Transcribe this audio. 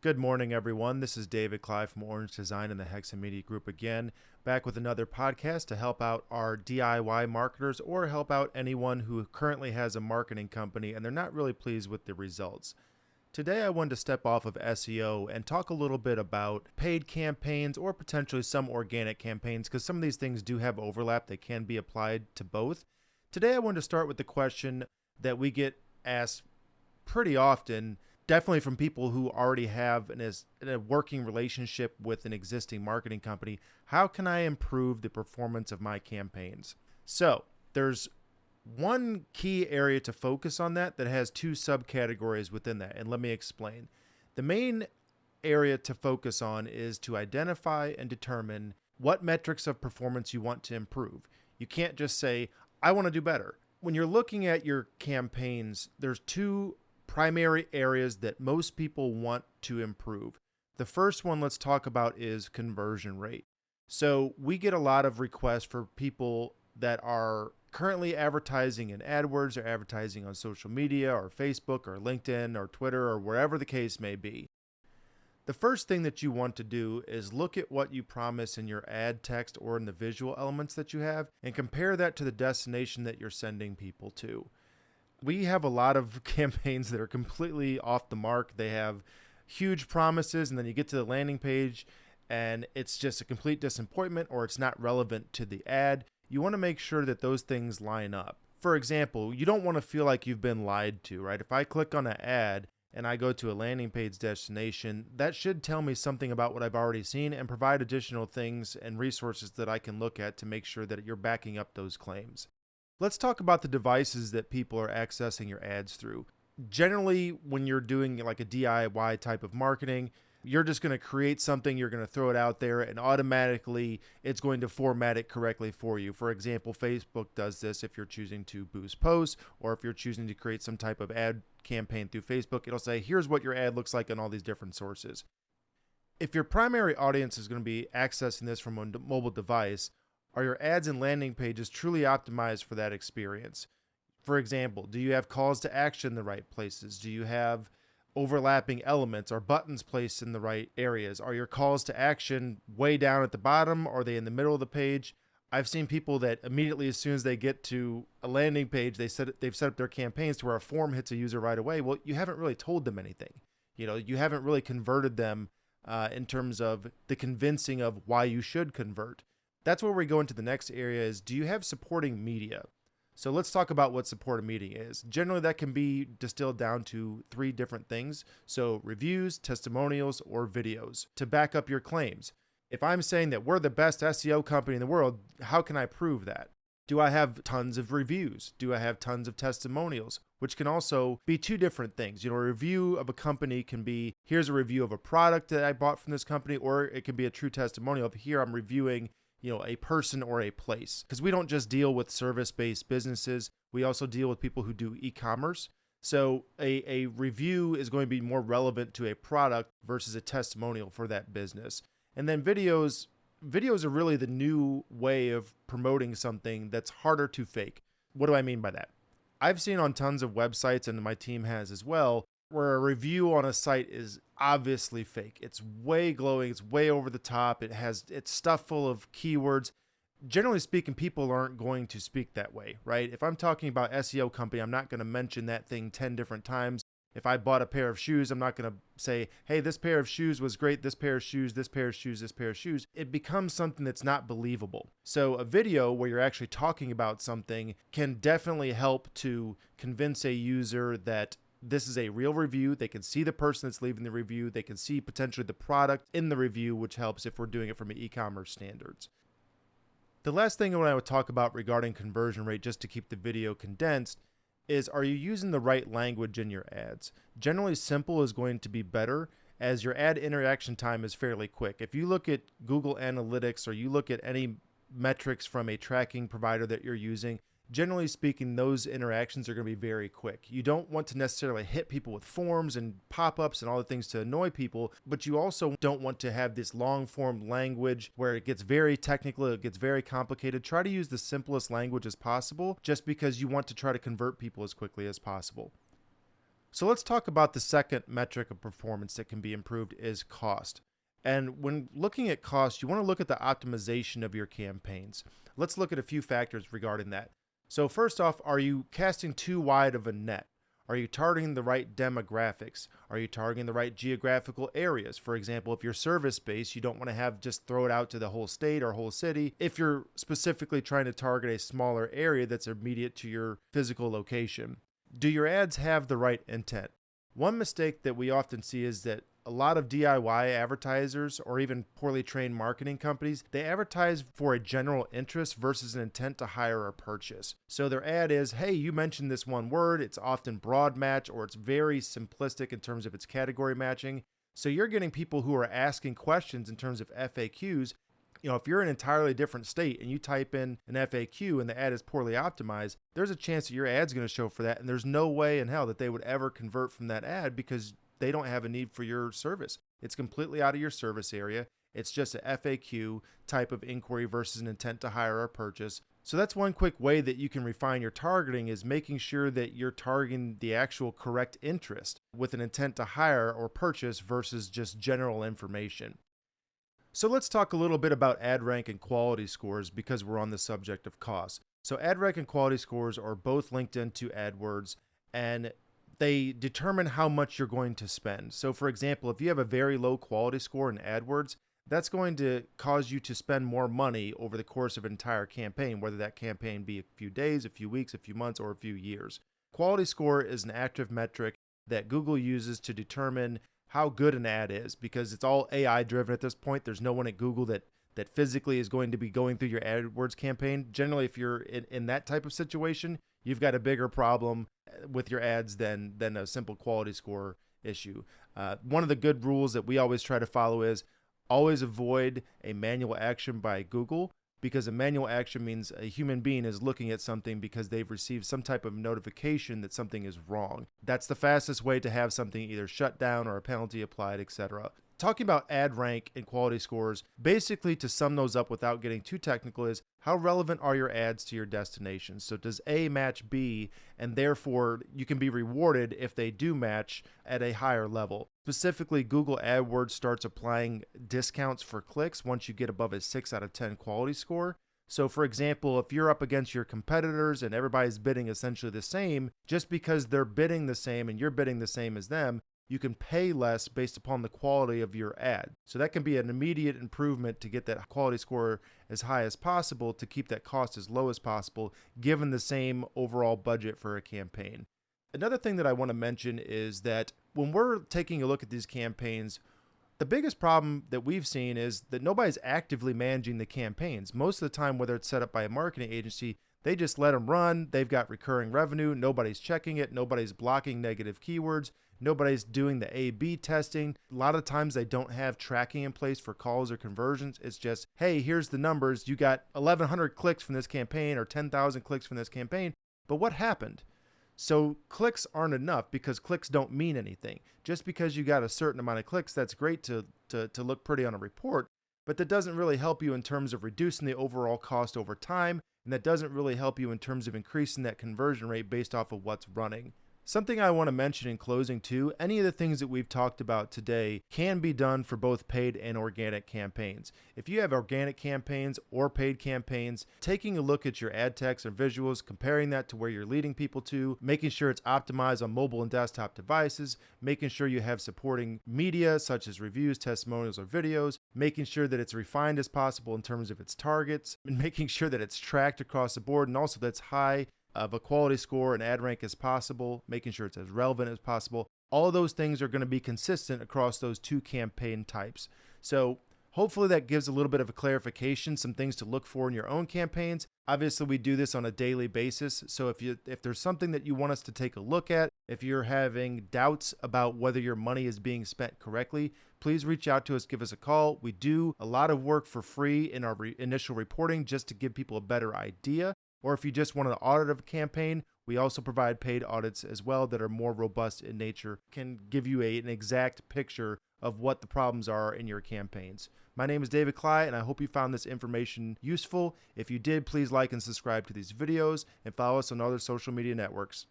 Good morning, everyone. This is David Clive from Orange Design and the Hexa Media Group again, back with another podcast to help out our DIY marketers or help out anyone who currently has a marketing company and they're not really pleased with the results. Today, I wanted to step off of SEO and talk a little bit about paid campaigns or potentially some organic campaigns because some of these things do have overlap. They can be applied to both. Today, I wanted to start with the question that we get asked pretty often, definitely from people who already have a working relationship with an existing marketing company. How can I improve the performance of my campaigns? So there's one key area to focus on that has two subcategories within that. And let me explain. The main area to focus on is to identify and determine what metrics of performance you want to improve. You can't just say, I want to do better. When you're looking at your campaigns, there's two primary areas that most people want to improve. The first one let's talk about is conversion rate. So we get a lot of requests for people that are currently advertising in AdWords or advertising on social media or Facebook or LinkedIn or Twitter or wherever the case may be. The first thing that you want to do is look at what you promise in your ad text or in the visual elements that you have and compare that to the destination that you're sending people to. We have a lot of campaigns that are completely off the mark. They have huge promises, and then you get to the landing page, and it's just a complete disappointment, or it's not relevant to the ad. You want to make sure that those things line up. For example, you don't want to feel like you've been lied to, right? If I click on an ad and I go to a landing page destination, that should tell me something about what I've already seen and provide additional things and resources that I can look at to make sure that you're backing up those claims. Let's talk about the devices that people are accessing your ads through. Generally, when you're doing like a DIY type of marketing, you're just going to create something, you're going to throw it out there, and automatically it's going to format it correctly for you. For example, Facebook does this if you're choosing to boost posts, or if you're choosing to create some type of ad campaign through Facebook, it'll say, here's what your ad looks like on all these different sources. If your primary audience is going to be accessing this from a mobile device, are your ads and landing pages truly optimized for that experience? For example, do you have calls to action in the right places? Do you have overlapping elements or buttons placed in the right areas? Are your calls to action way down at the bottom? Are they in the middle of the page? I've seen people that immediately, as soon as they get to a landing page, they've set up their campaigns to where a form hits a user right away. Well, you haven't really told them anything. You haven't really converted them in terms of the convincing of why you should convert. That's where we go into the next area is, do you have supporting media? So let's talk about what supported media is. Generally, that can be distilled down to three different things. So reviews, testimonials, or videos to back up your claims. If I'm saying that we're the best SEO company in the world, how can I prove that? Do I have tons of reviews? Do I have tons of testimonials? Which can also be two different things. A review of a company can be, here's a review of a product that I bought from this company, or it can be a true testimonial of, here I'm reviewing a person or a place. Because we don't just deal with service-based businesses. We also deal with people who do e-commerce. So a review is going to be more relevant to a product versus a testimonial for that business. And then videos are really the new way of promoting something that's harder to fake. What do I mean by that? I've seen on tons of websites, and my team has as well, where a review on a site is obviously fake. It's way glowing. It's way over the top. It's stuffed full of keywords. Generally speaking, people aren't going to speak that way, right? If I'm talking about SEO company, I'm not going to mention that thing 10 different times. If I bought a pair of shoes, I'm not going to say, hey, this pair of shoes was great. This pair of shoes, this pair of shoes, this pair of shoes. It becomes something that's not believable. So a video where you're actually talking about something can definitely help to convince a user that this is a real review. They can see the person that's leaving the review. They can see potentially the product in the review, which helps if we're doing it from e-commerce standards. The last thing I would talk about regarding conversion rate, just to keep the video condensed, is, are you using the right language in your ads? Generally, simple is going to be better, as your ad interaction time is fairly quick. If you look at Google Analytics or you look at any metrics from a tracking provider that you're using, generally speaking, those interactions are going to be very quick. You don't want to necessarily hit people with forms and pop-ups and all the things to annoy people, but you also don't want to have this long-form language where it gets very technical, it gets very complicated. Try to use the simplest language as possible, just because you want to try to convert people as quickly as possible. So let's talk about the second metric of performance that can be improved is cost. And when looking at cost, you want to look at the optimization of your campaigns. Let's look at a few factors regarding that. So first off, are you casting too wide of a net? Are you targeting the right demographics? Are you targeting the right geographical areas? For example, if you're service-based, you don't want to have just throw it out to the whole state or whole city. If you're specifically trying to target a smaller area that's immediate to your physical location. Do your ads have the right intent? One mistake that we often see is that a lot of DIY advertisers or even poorly trained marketing companies, they advertise for a general interest versus an intent to hire or purchase. So their ad is, hey, you mentioned this one word. It's often broad match or it's very simplistic in terms of its category matching. So you're getting people who are asking questions in terms of FAQs. If you're in an entirely different state and you type in an FAQ and the ad is poorly optimized, there's a chance that your ad's going to show for that. And there's no way in hell that they would ever convert from that ad because they don't have a need for your service. It's completely out of your service area. It's just an FAQ type of inquiry versus an intent to hire or purchase. So that's one quick way that you can refine your targeting is making sure that you're targeting the actual correct interest with an intent to hire or purchase versus just general information. So let's talk a little bit about ad rank and quality scores because we're on the subject of cost. So ad rank and quality scores are both linked into AdWords and they determine how much you're going to spend. So for example, if you have a very low quality score in AdWords, that's going to cause you to spend more money over the course of an entire campaign, whether that campaign be a few days, a few weeks, a few months, or a few years. Quality score is an active metric that Google uses to determine how good an ad is because it's all AI driven at this point. There's no one at Google that physically is going to be going through your AdWords campaign. Generally, if you're in that type of situation, you've got a bigger problem with your ads than a simple quality score issue. One of the good rules that we always try to follow is always avoid a manual action by Google because a manual action means a human being is looking at something because they've received some type of notification that something is wrong. That's the fastest way to have something either shut down or a penalty applied, etc. Talking about ad rank and quality scores, basically to sum those up without getting too technical is how relevant are your ads to your destination? So does A match B, and therefore you can be rewarded if they do match at a higher level. Specifically, Google AdWords starts applying discounts for clicks once you get above a 6 out of 10 quality score. So for example, if you're up against your competitors and everybody's bidding essentially the same, just because they're bidding the same and you're bidding the same as them, you can pay less based upon the quality of your ad. So that can be an immediate improvement to get that quality score as high as possible to keep that cost as low as possible, given the same overall budget for a campaign. Another thing that I want to mention is that when we're taking a look at these campaigns, the biggest problem that we've seen is that nobody's actively managing the campaigns. Most of the time, whether it's set up by a marketing agency, they just let them run. They've got recurring revenue. Nobody's checking it. Nobody's blocking negative keywords. Nobody's doing the A/B testing. A lot of times they don't have tracking in place for calls or conversions. It's just, hey, here's the numbers. You got 1,100 clicks from this campaign or 10,000 clicks from this campaign. But what happened? So clicks aren't enough because clicks don't mean anything. Just because you got a certain amount of clicks, that's great to look pretty on a report, but that doesn't really help you in terms of reducing the overall cost over time, and that doesn't really help you in terms of increasing that conversion rate based off of what's running. Something I want to mention in closing too, any of the things that we've talked about today can be done for both paid and organic campaigns. If you have organic campaigns or paid campaigns, taking a look at your ad text or visuals, comparing that to where you're leading people to, making sure it's optimized on mobile and desktop devices, making sure you have supporting media such as reviews, testimonials, or videos, making sure that it's refined as possible in terms of its targets, and making sure that it's tracked across the board and also that's high of a quality score and ad rank as possible, making sure it's as relevant as possible. All of those things are going to be consistent across those two campaign types. So hopefully that gives a little bit of a clarification, some things to look for in your own campaigns. Obviously, we do this on a daily basis. So if there's something that you want us to take a look at, if you're having doubts about whether your money is being spent correctly, please reach out to us, give us a call. We do a lot of work for free in our initial reporting just to give people a better idea. Or if you just want an audit of a campaign, we also provide paid audits as well that are more robust in nature, can give you an exact picture of what the problems are in your campaigns. My name is David Cly, and I hope you found this information useful. If you did, please like and subscribe to these videos and follow us on other social media networks.